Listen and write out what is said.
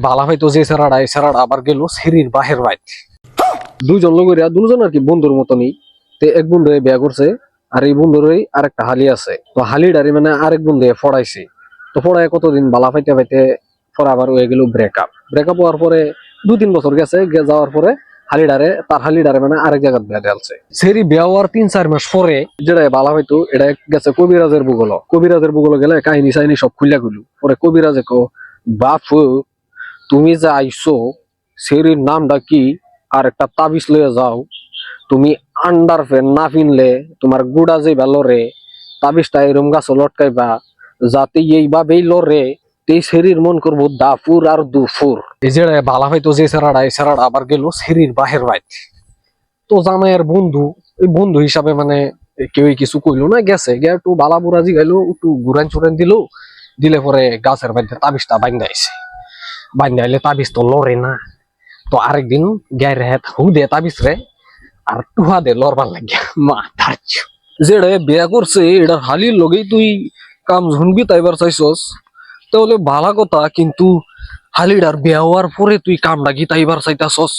বালা হয়তো যে সেরাটা এই সেরাটা আবার গেল সেরির বাহের বাইত দুজন লগরিয়া দুজন আর কি বন্ধুর মতনই। তে এক বন্ধু বিয়া করছে আর এই বন্ধুরই আরেকটা হালি আছে। তো হালিডারি মানে আরেক বন্ধু ফড়াইছে। তো ফড়ায় কতদিন বালা পাইতে পাইতে পরে আবার হয়ে গেল ব্রেকআপ। ব্রেকআপ হওয়ার পরে 2-3 বছর গেছে, যাওয়ার পরে হালিডারে মানে আরেক জায়গায় বিয়া দিলছে। সেরি বিয়া হওয়ার 3-4 মাস পরে যেটা বালা হইতো এটা গেছে কবিরাজের বুগল। কবিরাজের বুগল গেলে কাহিনী চাহিনী সব খুলে গেল। পরে কবিরাজে কো বাপু তুমি যে আইসো সেরির নামটা কি আর একটা তাবিজ লয়ে যাও। তুমি আন্ডার প্যান্ট না পিনলে তোমার গুড়া যে লড়ে তাবিজটা এরম গাছ লটকাইবা যাতে এইভাবেই লড়ে এই শরীর মন করবো দাফুর আর দুফুর। এই যে বালা হয়তো যে সেরাটা এই সেরাটা আবার গেল শরীর বাহের বাইত। তো জামাইয়ের বন্ধু এই বন্ধু হিসাবে মানে কেউ কিছু কইলো না, গেছে গিয়ে একটু বালা বুড়াজি গাইলো, একটু ঘুরান চুরান দিলে পরে গাছের বাড়িতে তাবিজটা বাইন্দা আইছে। বাইন্দা আইলে তাবিজ তো লড়ে না। তো আরেকদিন গায়ের হেত হু দে তাবিজ রে আর টুহা দে লড়বার লাগিয়া মাথার যেটা বিয়া করছে এটা হালির লগেই তুই কাম ঝুনবি তাইবার চাইছস তাহলে ভালা কথা, কিন্তু হালিডার বিয়া হওয়ার পরে তুই কামটা কি তাইবার চাইতাছস।